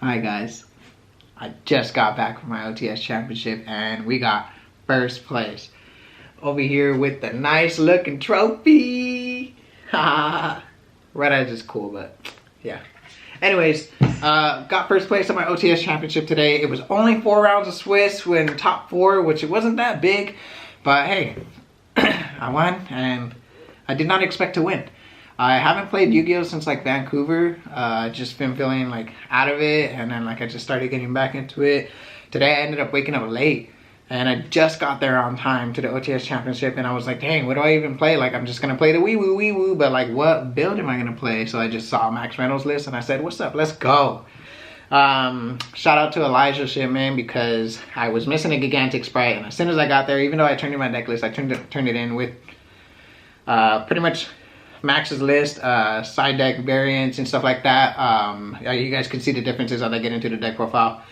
Hi guys, I just got back from my OTS championship and we got first place. Over here with the nice looking trophy. Red Eyes is cool, but yeah. Anyways, got first place at my OTS championship today. It was only 4 rounds of Swiss when top 4, which it wasn't that big, but hey, I won and I did not expect to win. I haven't played Yu-Gi-Oh since like Vancouver. Just been feeling like out of it, and then like I just started getting back into it. Today I ended up waking up late and I just got there on time to the OTS championship, and I was like, dang, what do I even play? Like, I'm just gonna play the wee woo, but like what build am I gonna play? So I just saw Max Reynolds list and I said, what's up, let's go. Shout out to Elijah shit, man, because I was missing a gigantic sprite, and as soon as I got there, even though I turned in my deck list, I turned it in with pretty much Max's list, side deck variants and stuff like that. You guys can see the differences as I get into the deck profile.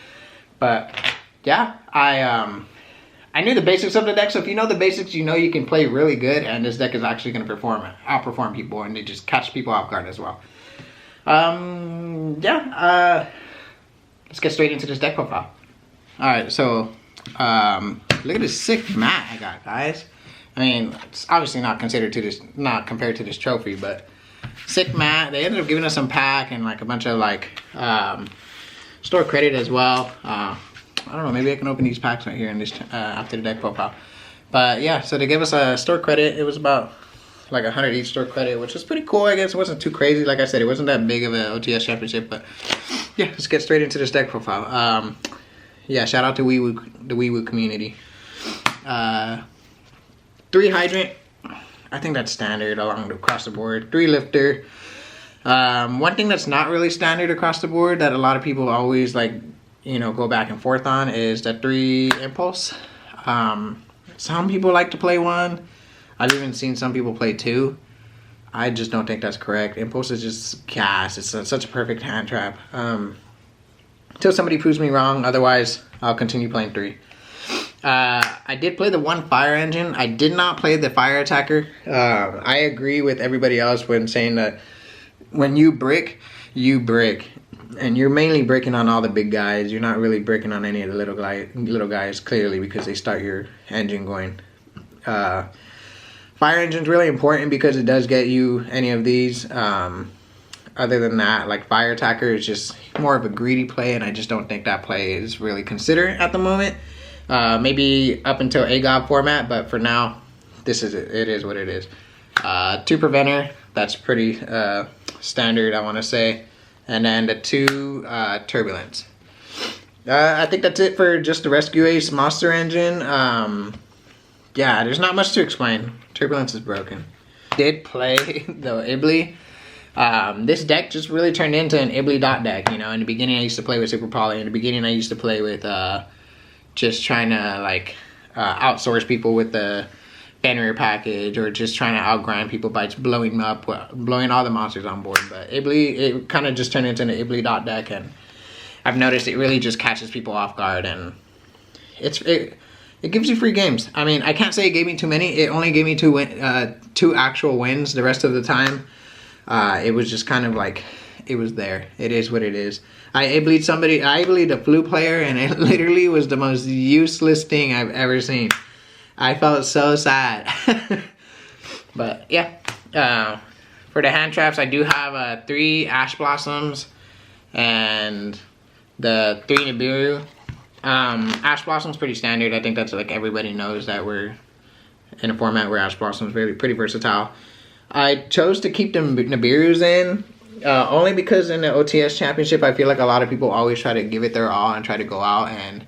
But yeah, I knew the basics of the deck, so if you know the basics, you know you can play really good, and this deck is actually going to outperform people, and they just catch people off guard as well. Yeah, let's get straight into this deck profile. Alright, so look at this sick mat I got, guys. I mean, it's obviously not compared to this trophy, but sick mat. They ended up giving us some pack and like a bunch of like store credit as well. I don't know, maybe I can open these packs right here in this after the deck profile. But yeah, so they gave us a store credit. It was about like 100 each store credit, which was pretty cool, I guess. It wasn't too crazy. Like I said, it wasn't that big of an OTS championship, but yeah, let's get straight into this deck profile. Yeah, shout out to the Wee Woo community. 3 hydrant, I think that's standard across the board. 3 lifter. One thing that's not really standard across the board that a lot of people always like, you know, go back and forth on is the 3 impulse. Some people like to play 1. I've even seen some people play 2. I just don't think that's correct. Impulse is just gas. It's such a perfect hand trap. Until somebody proves me wrong, otherwise I'll continue playing 3. I did play the 1 fire engine. I did not play the fire attacker. I agree with everybody else when saying that when you brick, and you're mainly breaking on all the big guys. You're not really breaking on any of the little guys clearly, because they start your engine going. Fire engine's really important because it does get you any of these. Other than that, like fire attacker is just more of a greedy play, and I just don't think that play is really considered at the moment. Maybe up until AGOB format, but for now, it is what it is. 2 preventer, that's pretty standard, I want to say. And then the 2 turbulence. I think that's it for just the Rescue Ace monster engine. Yeah, there's not much to explain. Turbulence is broken. Did play the Ibly. This deck just really turned into an Ibly dot deck. You know, in the beginning I used to play with Super Poly. In the beginning I used to play with just trying to like outsource people with the Fenrir package, or just trying to outgrind people by just blowing all the monsters on board. But Ibly, it kind of just turned into an Ibly dot deck, and I've noticed it really just catches people off guard, and it gives you free games. I mean, I can't say it gave me too many. It only gave me 2 actual wins. The rest of the time, it was just kind of like, it was there. It is what it is. I Ibly'd a Flu player, and it literally was the most useless thing I've ever seen. I felt so sad. But yeah, for the hand traps, I do have 3 Ash Blossoms and the 3 Nibiru. Ash Blossom's pretty standard. I think that's like everybody knows that we're in a format where Ash Blossom's pretty versatile. I chose to keep the Nibirus in. Only because in the OTS championship, I feel like a lot of people always try to give it their all and try to go out, and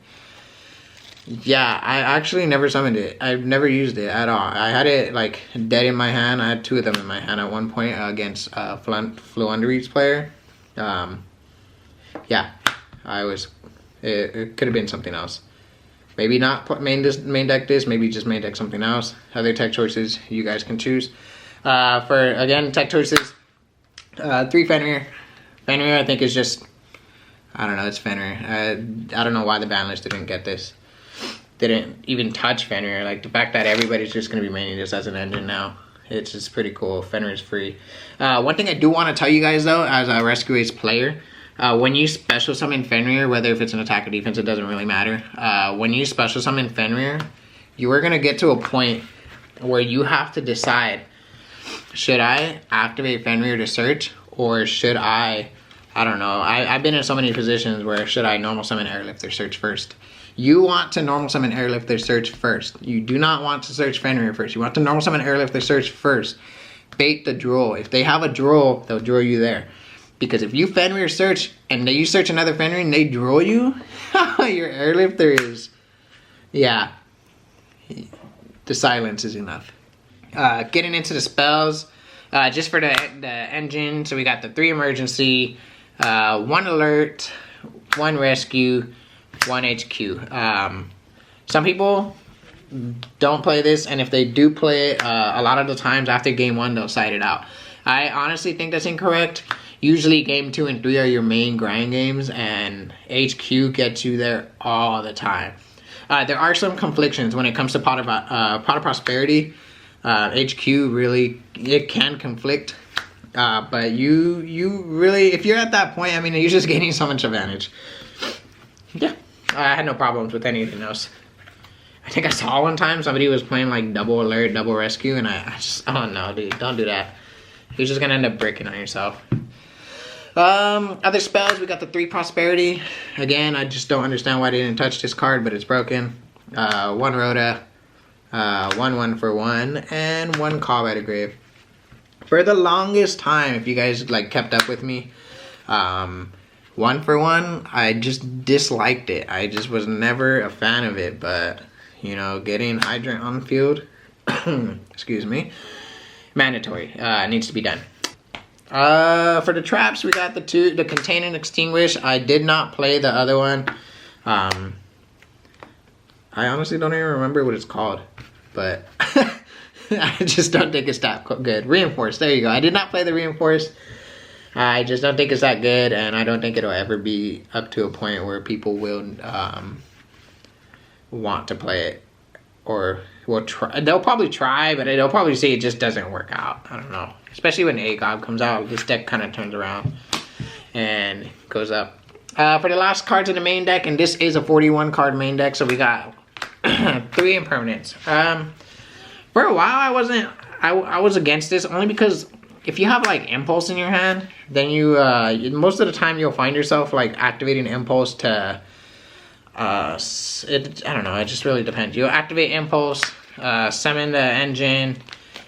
yeah, I actually never summoned it. I've never used it at all. I had it like dead in my hand. I had 2 of them in my hand at one point against Fluunderreed's player. Yeah, it could have been something else. Maybe not main deck this, maybe just main deck something else. Other tech choices you guys can choose. For again, tech choices. 3 Fenrir. Fenrir, I think, is just, I don't know, it's Fenrir. I don't know why the ban list didn't get this. Didn't even touch Fenrir. Like, the fact that everybody's just going to be maining this as an engine now. It's just pretty cool. Fenrir is free. One thing I do want to tell you guys, though, as a Rescue Ace player, when you special summon Fenrir, whether if it's an attack or defense, it doesn't really matter. When you special summon Fenrir, you are gonna get to a point where you have to decide, should I activate Fenrir to search, or should I don't know. I've been in so many positions where should I normal summon Airlifter search first? You want to normal summon Airlifter search first. You do not want to search Fenrir first. You want to normal summon Airlifter search first. Bait the drool. If they have a drool, they'll drool you there. Because if you Fenrir search and you search another Fenrir and they drool you, your Airlifter is, yeah, the silence is enough. Getting into the spells, just for the engine, so we got the 3 emergency, 1 alert, 1 rescue, 1 HQ. Some people don't play this, and if they do play it, a lot of the times after game 1 they'll side it out. I honestly think that's incorrect. Usually game 2 and 3 are your main grind games, and HQ gets you there all the time. There are some conflictions when it comes to Pot of Prosperity. HQ really, it can conflict. But you really, if you're at that point, I mean, you're just gaining so much advantage. Yeah, I had no problems with anything else. I think I saw one time somebody was playing like double alert, double rescue, and I just, oh no, dude, don't do that. You're just gonna end up bricking on yourself. Other spells, we got the 3 prosperity. Again, I just don't understand why they didn't touch this card, but it's broken. 1 Rhoda, 1 for 1, and 1 Call by the Grave. For the longest time, if you guys like kept up with me, 1 for 1, I just disliked it. I just was never a fan of it, but you know, getting Hydrant on the field, excuse me, mandatory, needs to be done. For the traps, we got the Contain and Extinguish. I did not play the other one. I honestly don't even remember what it's called, but I just don't think it's that good. Reinforce, there you go. I did not play the Reinforce. I just don't think it's that good, and I don't think it'll ever be up to a point where people will want to play it, or will try. They'll probably try, but they'll probably say it just doesn't work out. I don't know. Especially when AGOB comes out, this deck kind of turns around and goes up. For the last cards in the main deck, and this is a 41 card main deck, so we got 3 impermanents. For a while, I was against this, only because if you have like Impulse in your hand, then you most of the time you'll find yourself like activating Impulse to I don't know, it just really depends. You'll activate Impulse, summon the engine,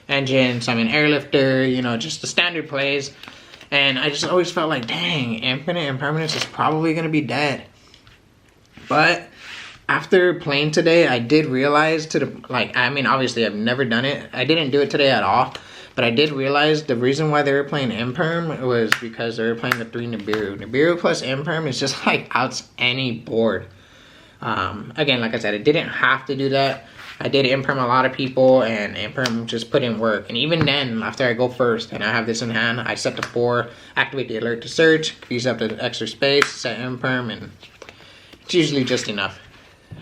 summon Airlifter, you know, just the standard plays. And I just always felt like, dang, Infinite Impermanence is probably gonna be dead. But after playing today, I did realize I mean, obviously I've never done it. I didn't do it today at all. But I did realize the reason why they were playing Imperm was because they were playing the 3 Nibiru. Nibiru plus Imperm is just like outs any board. Again, like I said, I didn't have to do that. I did Imperm a lot of people, and Imperm just put in work. And even then, after I go first and I have this in hand, I set to 4, activate the alert to search, use up the extra space, set Imperm, and it's usually just enough.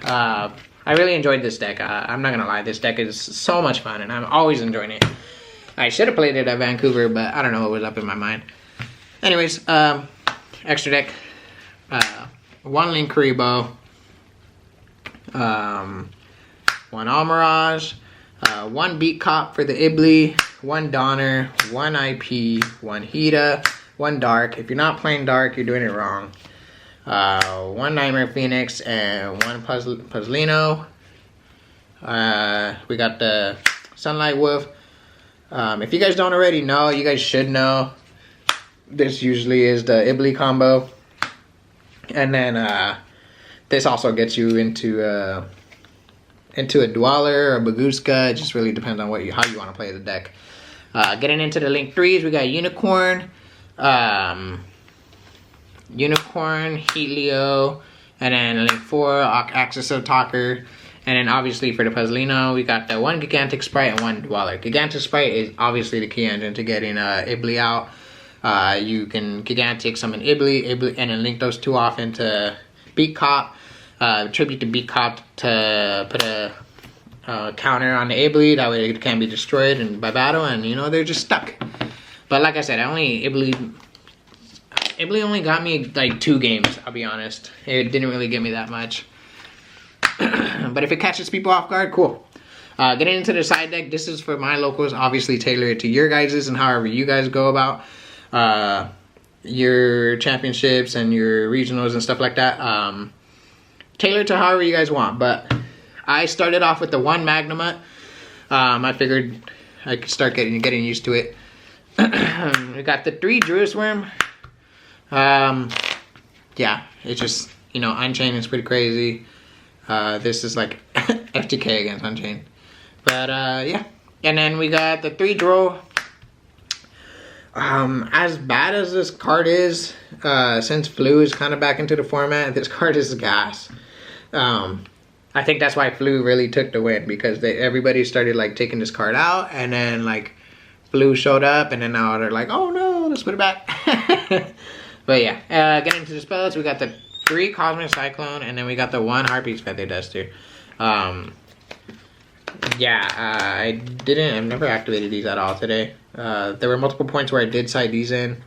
I really enjoyed this deck. I'm not gonna lie, this deck is so much fun, and I'm always enjoying it. I should have played it at Vancouver, but I don't know what was up in my mind. Anyways, extra deck, 1 Link Karibo, 1 Almirage, 1 Beat Cop for the Ibli, 1 Donner, 1 IP, 1 Hida, 1 Dark. If you're not playing Dark, you're doing it wrong. 1 Nightmare Phoenix, and 1 Puzzlino. We got the Sunlight Wolf. If you guys don't already know, you guys should know. This usually is the Ibli combo. And then this also gets you into a Dweller or Baguska. It just really depends on how you want to play the deck. Getting into the Link 3s, we got Unicorn, Helio, and then Link 4, Axis of Talker. And then obviously for the Puzzlino, we got the 1 Gigantic Sprite and 1 Dweller. Gigantic Sprite is obviously the key engine to getting Ibli out. You can Gigantic summon Ibli, and then link those 2 off into Beat Cop. Tribute to Beat Cop to put a counter on the Ibli, that way it can be destroyed by battle, and you know, they're just stuck. But like I said, Ibli Ibley only got me like 2 games, I'll be honest. It didn't really give me that much. But if it catches people off guard, cool. Getting into the side deck, this is for my locals. Obviously tailor it to your guys's and however you guys go about your championships and your regionals and stuff like that. Tailor to however you guys want. But I started off with the 1 Magnamut. I figured I could start getting used to it. We got the 3 Druid's Worm. Yeah, it's just, you know, Unchained is pretty crazy. This is like FTK against Unchained. But yeah, and then we got the 3 Drow. As bad as this card is, since Flu is kind of back into the format, this card is gas. I think that's why Flu really took the win, because everybody started like taking this card out, and then like Flu showed up, and then now they're like, oh no, let's put it back. But yeah, getting into the spells, we got the 3 Cosmic Cyclone, and then we got the 1 Harpy's Feather Duster. Yeah, I've never activated these at all today. There were multiple points where I did side these in.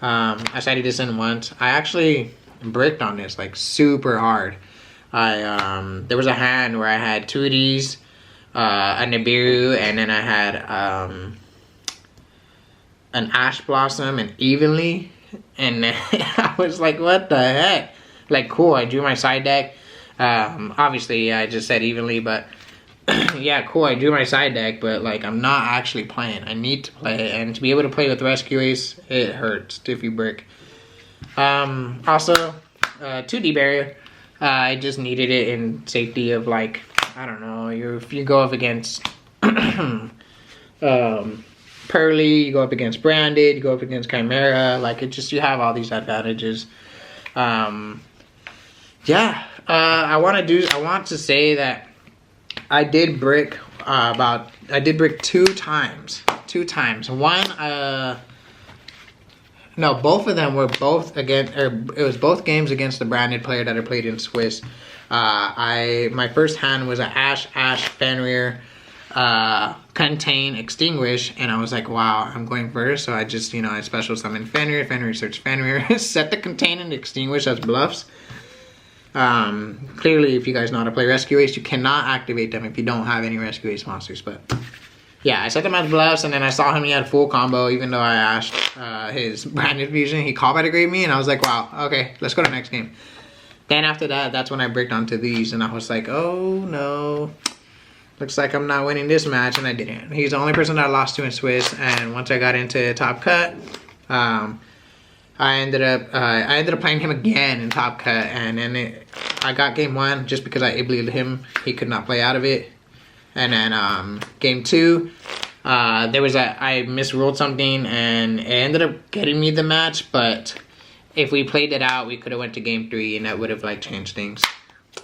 I sided this in once. I actually bricked on this like super hard. There was a hand where I had 2 of these, a Nibiru, and then I had an Ash Blossom and Evenly, and I was like, what the heck? Like, cool, I drew my side deck. Obviously, I just said Evenly, but yeah, cool, I drew my side deck, but like, I'm not actually playing. I need to play, and to be able to play with Rescue Ace, it hurts if you brick. Also, 2D Barrier. I just needed it in safety of like, I don't know, if you go up against Pearly, you go up against Branded, you go up against Chimera, like it just, you have all these advantages. Yeah, I want to say that I did brick 2 times. 2 times. One, no, both of them were both against, or it was both games against the Branded player that I played in Swiss. My first hand was an Ash, Fenrir, Contain, Extinguish, and I was like, wow, I'm going first, so I just, you know, I special summon Fenrir, search Fenrir, set the Contain and Extinguish as bluffs. Clearly, if you guys know how to play Rescue Ace, you cannot activate them if you don't have any Rescue Ace monsters, but yeah, I set them as bluffs, and then I saw him, he had full combo, even though I asked his Branded Fusion, he called back to me, and I was like, wow, okay, let's go to the next game. Then after that, that's when I bricked onto these, and I was like, oh no, looks like I'm not winning this match, and I didn't. He's the only person that I lost to in Swiss, and once I got into Top Cut, I ended up playing him again in Top Cut, and then I got game 1 just because I Iblied him. He could not play out of it. And then game 2, I misruled something, and it ended up getting me the match, but if we played it out, we could have went to game 3, and that would have like changed things.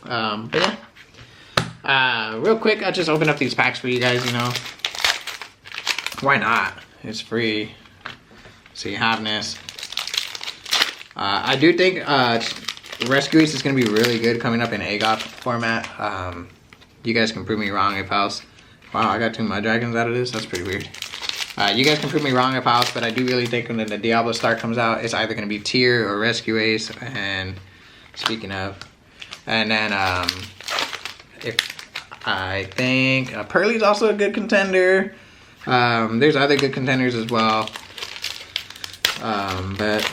But yeah, real quick, I'll just open up these packs for you guys, you know. Why not? It's free, so you have this. I do think Rescue Ace is going to be really good coming up in AGOP format. You guys can prove me wrong if else. Wow, I got 2 Mud Dragons out of this. That's pretty weird. You guys can prove me wrong if else, but I do really think when the Diablo Star comes out, it's either going to be Tier or Rescue Ace. And speaking of, and then I think Pearly's also a good contender. There's other good contenders as well. But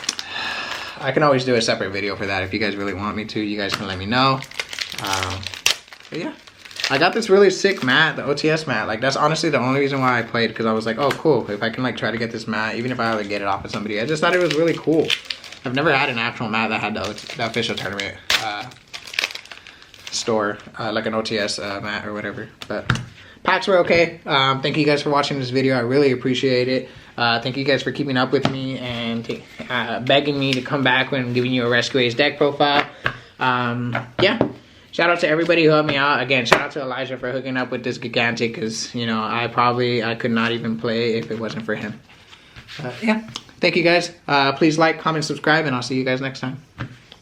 I can always do a separate video for that if you guys really want me to. You guys can let me know. But yeah, I got this really sick mat, the OTS mat. Like, that's honestly the only reason why I played, because I was like, oh cool, if I can like try to get this mat, even if I like get it off of somebody. I just thought it was really cool. I've never had an actual mat that had the official tournament store, like an OTS mat or whatever. But packs were okay. Thank you guys for watching this video. I really appreciate it. Thank you guys for keeping up with me and begging me to come back when giving you a Rescue Ace deck profile. Yeah, shout out to everybody who helped me out. Again, shout out to Elijah for hooking up with this Gigantic, because, you know, I could not even play if it wasn't for him. Yeah, thank you guys. Please like, comment, subscribe, and I'll see you guys next time.